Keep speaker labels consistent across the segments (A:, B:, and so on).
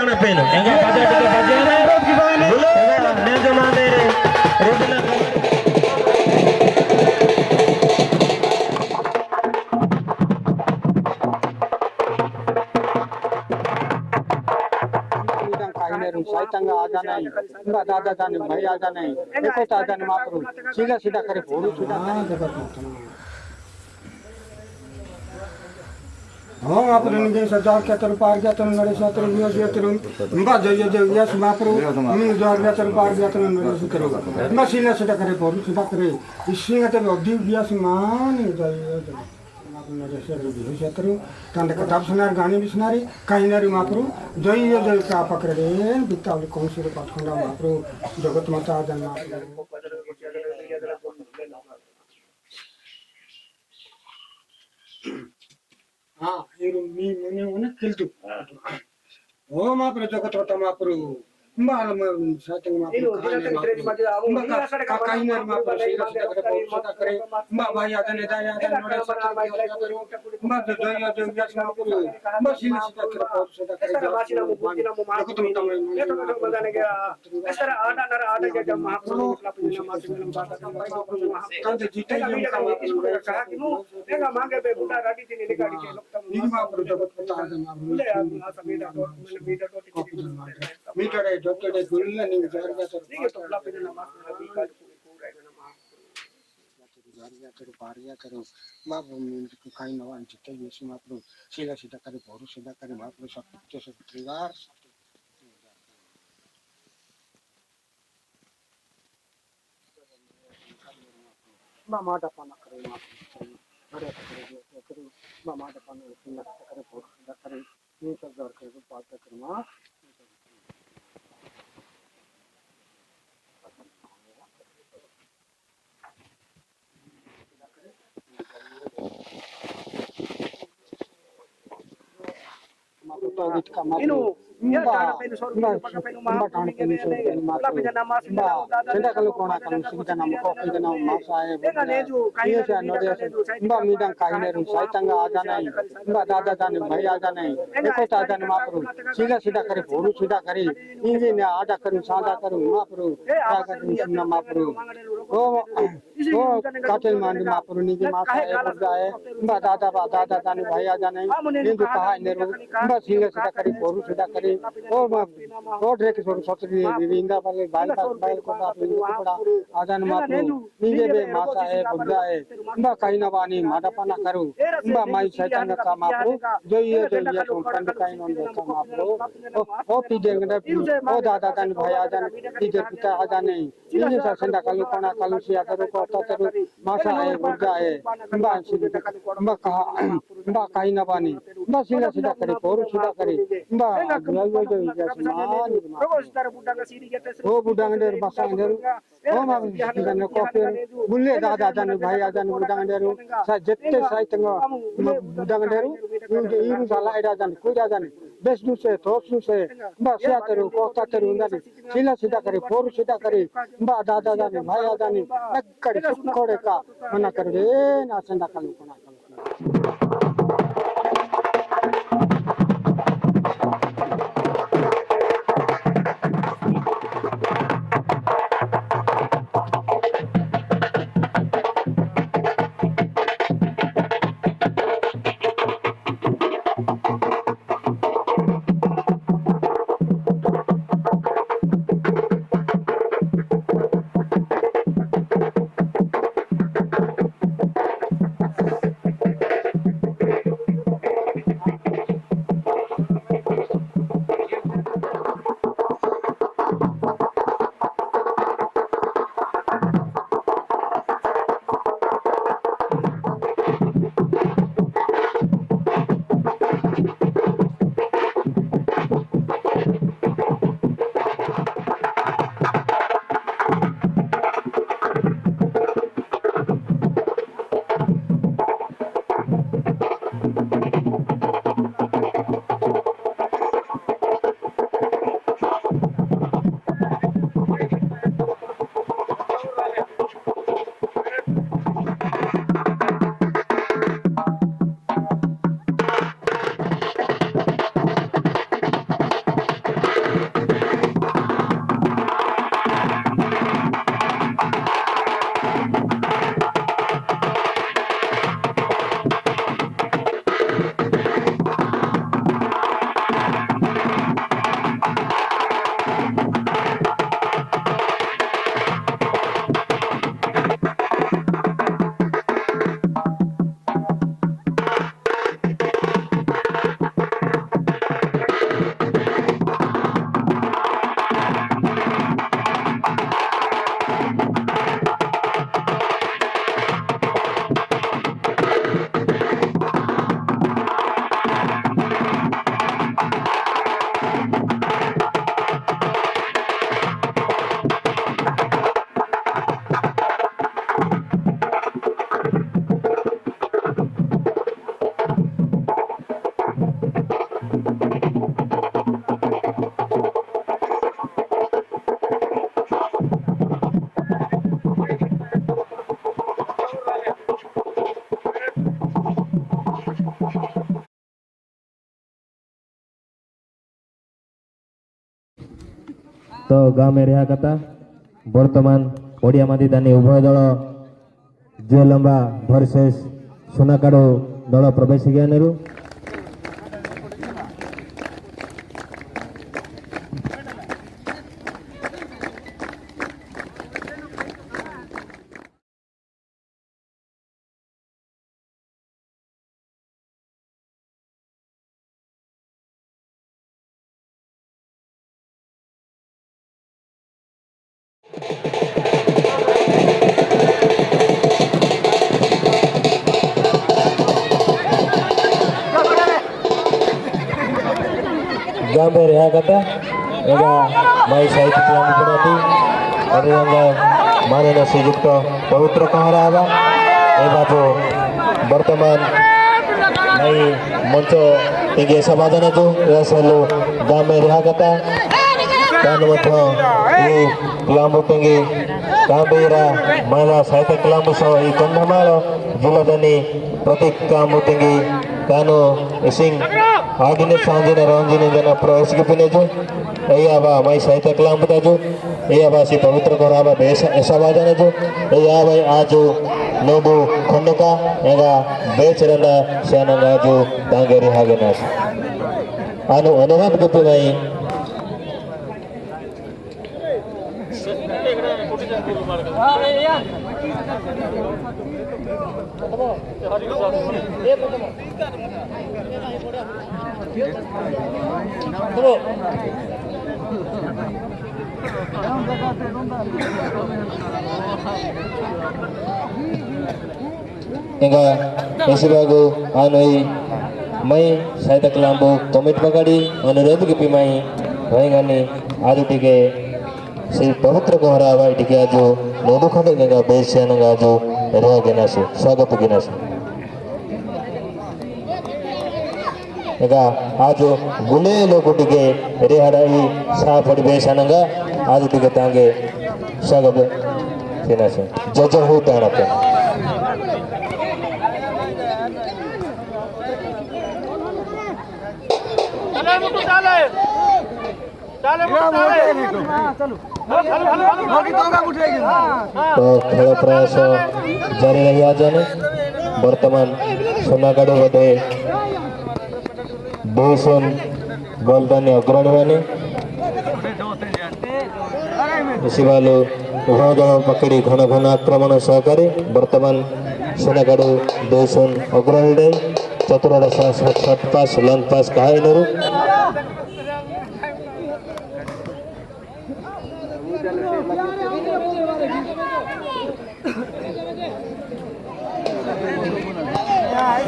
A: tanah peno. Enggak pada tiga bagian. Dulu dia cuma dari regular.
B: Sai तंग आजा नहीं उनका दादा जाने भाई आजा नहीं देखो ताजा ने मापरू सीधा सीधा करे भोरू सीधा हाँ आप रंगे सजार के तरफ पार गया तो नरे साथ रंगे ये तरफ उनका जय जय यस मापरू उन जार गया तरफ पार गया तो नरे से करो मैं सीधा सीधा करे भोरू सीधा करे इसी का तो अभी यस मान जय तंड कथा सुनार गाने भी सुनारी कहीं नारी मापरू जय जय का पकड़े बितावली कौन सी पाठखंडा मापरू जगत माता जन्म हाँ ये मी मने उन्हें किल्तु ओ मापरू जगत माता मापरू माल में सातंग मापरू कहीं नारी मापरू सीधा सीधा करे बहुत करे माँ भाई आते नहीं जाए आते नोड़े सच्चा करो माँ जो जय जय यस मापरू माँ सीधा सीधा करे बहुत सीधा करे जगत माता में ये तो बताने क्या इस तरह आटा के जब महाप्रभु तंत्र जीते ही उनका मापरू कहा कि नो देखा मांगे पे बुढ़ा राडी थी नहीं निकाली के लोग ये मापरू जगत माता मीटर है डॉक्टर है गुल्ला नहीं जार का सर ठीक है तो ला पे नमाज में भी का पूरा है करो पार गया करो बाबू में खाई नवा चित्ते यीशु मापरू सीधा सीधा करे भोरू सीधा करे मापरू सब कुछ से त्रिवार मामा डपाना करे मापरू अरे करे मामा डपाना सीधा करे भोरू सीधा करे ये सब दर करे पार करे मां Inu, ya jangan penu sorry, pakai penu mahal, sudah kalau kona kalau sudah nama kopi dan nama saya, ini saya nori mbak midang kain eru, saya tangga aja nahi, mbak dada jane, bhai aja nahi, ekor aja nih maapru, sida sida kari, boru sida kari, ini nih ada kari, sada kari, maapru, ada kari, sunna maapru, oh katel mandi maapru nih ke mas saya berjaya, mbak dada jane, bhai aja nahi, ini tuh kaha ini eru, mbak sida sida kari, boru sida kari, oh road रेख सोर सत्री विविंदा वाले bile को बात में पड़ा आजान मापरू नीचे बे मासा है बुद्धा है बा कहीं ना वानी माडा पाना करू बा माई शैतान का मापरू जो ये कंड कहीं नॉन देखा मापरू ओ पीजे गंदा ओ दादा दान भाई आजान पीजे पिता आजान नहीं ये सा संदा कालू कोना कालू सिया करू को तरू मासा है बुद्धा है बा सीधे बा कहा बा कहीं ना वानी बा सीधा सीधा करे पोरू सीधा करे बा oh budang der basang der oh ma dan ko bulle dada dan bhai ajan budang der sa jette sai tang budang der iru sala ida jan ko jan besnu se thosnu se ba sia teru ko ta teru ndani sila sida kare por sida kare ba dada dan bhai ajan nakkade sukkode ka mana karde na sanda kalu kona
A: तो गाँव में रहा कथा बर्तमान ओडिया मादी दानी उभय दल जे लंबा भरसेस सोनाकाड़ो दल प्रवेश ज्ञानरू गाँव में रहा कथा माई साहित्य क्लांति माननीय श्रीयुक्त पवित्र कहरा बाजू बर्तमान माई मंच टिके समाधान जो गाँव में रहा कथा क्लांबू टेंगी कांबीरा महिला साहित्य क्लांबू सह कंधमाल जिलादानी प्रतीक क्लांबू टेंगी कानो सिंह आगिने सांजिने रंजिने जना प्रवेश के पिने जो बा माई साहित्य क्लाम बता जो बा सी पवित्र कराबा ऐसा बाजाने जो भाई आज नोबू खंडका एगा बेच रंदा शानंगा जो तांगेरी हागे नास आनु अनुवाद के भाई ఇంకా ఎసిబాగు ఆనోయి మై సాహిత్య క్లాంబు కమిట్ పగాడి అనురోధ के पिमाई भयगानी आदि टिके श्री पवित्र कोहरावा टिके आजो नोदु खंड गंगा बेसियानंगा आजो रहा गेनासु स्वागत गेनासु एगा आजो गुले लोगो टिके रेहाडाई सा पड़ बेसियानंगा आदि टिके तांगे स्वागत गेनासु जज हो ताणते तो खेल प्रयास जारी रही जाने बर्तमान सोनाकाड़ो बधे बहुसन गोलदानी अग्रणी माने शिवालु उभय दल पकड़ी घन घन आक्रमण सहकारी बर्तमान सोनाकाड़ो बहुसन अग्रणी चतुर्थ शॉट पास लॉन्ग पास कहा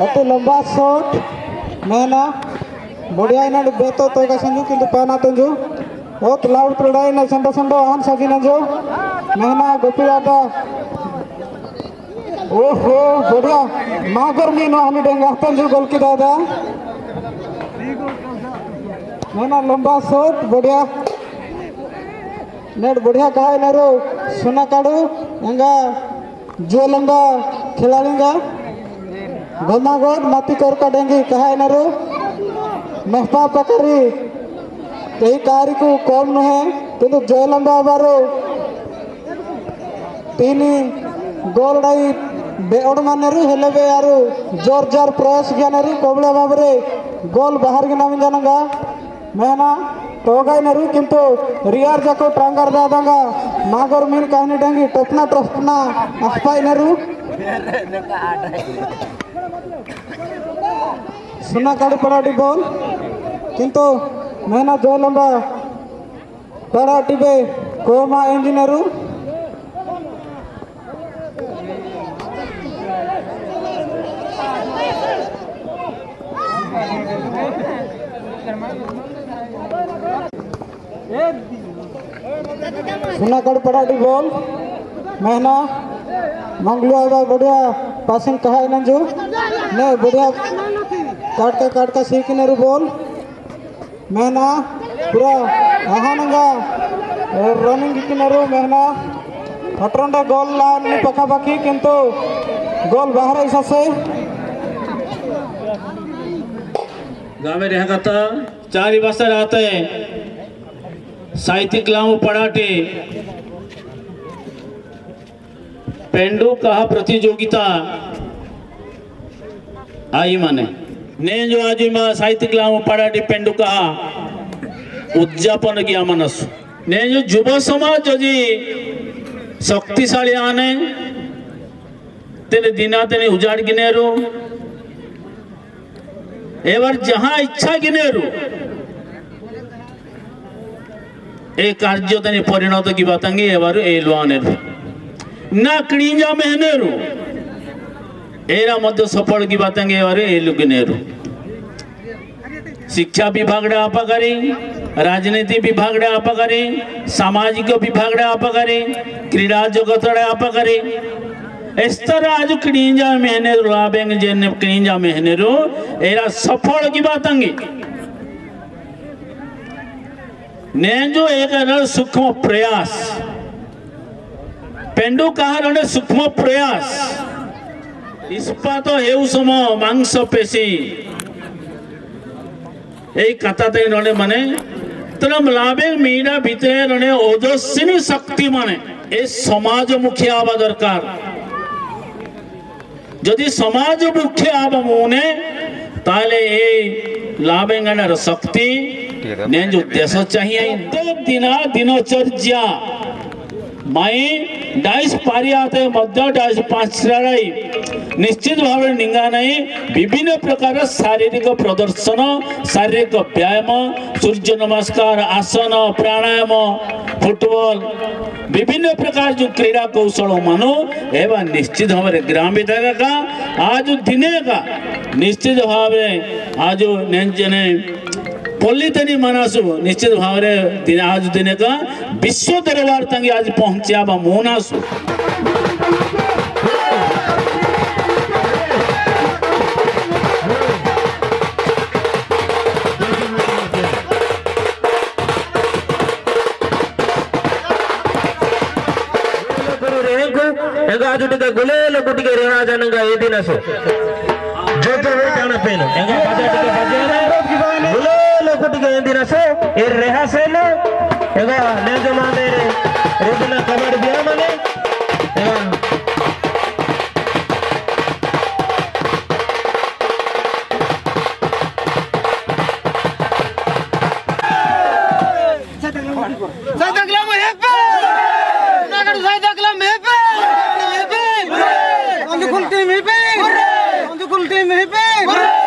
B: अति लंबा शॉट मैना बढ़िया इना बेतो तो का संजू किंतु पाना तंजू बहुत लाउड प्रोडाई ना संडो संडो आन सजी ना जो मैना गोपीराता ओहो बढ़िया मागर मीनो हनी डेंगा तंजू गोल की दादा मैना लंबा शॉट बढ़िया नेट बढ़िया कहा इना रो सोना काड़ू एंगा जो लंबा खिलाड़ींगा घमागोड माती कर का डेंगी कहा इनारो महपा पकड़ी यही कारी को कम न है किंतु जयलंबा बारो तीन गोल डाई बेओड मानरू हेले बे यारू जोर जोर प्रयास ज्ञानरू कोबला बाबरे गोल बाहर के नाम जानंगा मैना तोगा इनारू किंतु रियार जाको ट्रांगर दादांगा मागर मीन कहनी डेंगी टपना टपना अखपा इनारू सुना काड़ी पड़ाटी बॉल किंतु मैना जो लंबा पड़ाटी बे कोमा इंजीनियरू सुना काड़ी पड़ाटी बॉल मैना मंगलुआ बढ़िया पासिंग कहा इनजू ने बढ़िया काट का सीखने बोल मैना पूरा आहानंगा रनिंग किनारू मैना हटरंडा गोल लाइन पखा पाखी किंतु गोल बाहर ऐसा से
A: गाँव में रह करता 4 बस्ता रहते हैं
C: साहित्य क्लाम पड़ाटे पेंडू कहा प्रतियोगिता आई माने ने जो आज में साहित्य क्लाम पड़ाटे पेंडू कहा उद्यापन किया मनस ने जो युव समाज जी शक्तिशाली आने तेरे दिना तेने उजाड़ गिनेरू एवर जहां इच्छा गिनेरू ए कार्य तेने परिणत की बातंगी एवर ए लुआनेरू ना कणीजा मेहनेरू एरा मध्य सफल की बातंगी एवर ए लुगिनेरू शिक्षा विभाग डे अपकारी राजनीति विभाग डे अपकारी सामाजिक विभाग डे अपकारी क्रीड़ा जगत डे अपकारी इस तरह आज कणीजा मेहनेरू लाभेंग जेने कणीजा मेहनेरू एरा सफल की बातंगी ने जो एक सूक्ष्म प्रयास पेंडू कहा सूक्ष्म प्रयास इस्पात हेउ सम मांस पेशी এই কথাতে রনে মানে তরম লাভে মিডা ভিতরে রনে ওজস্বিনী শক্তি মানে এই সমাজমুখী হওয়া দরকার যদি সমাজমুখী হওয়া মনে তাহলে এই লাভেঙ্গানার শক্তি ने जो देश चाहिए दिनचर्या माई डाइस पारियाते मध्य डाइस पांचराई निश्चित भाव निंगा नहीं विभिन्न प्रकार शारीरिक प्रदर्शन शारीरिक व्यायाम सूर्य नमस्कार आसन प्राणायाम फुटबॉल विभिन्न प्रकार जो क्रीड़ा कौशल मानो एवं निश्चित भाव ग्रामीण का आज दिने का निश्चित भाव आज ने पल्लीतनी मनासु निश्चित भाव में आज दिन का विश्व दरबार तंग आज पहुंचा मोनासु
A: गुले लकुटी के रेहा जानगा ये दिन असो जो तो वे जाना पेन एंगा बाजा टिके बाजे गुले लकुटी के दिन असो ए रेहा से लो एंगा ने जमा दे रेदिना कबड़ बिया माने एंगा
B: Team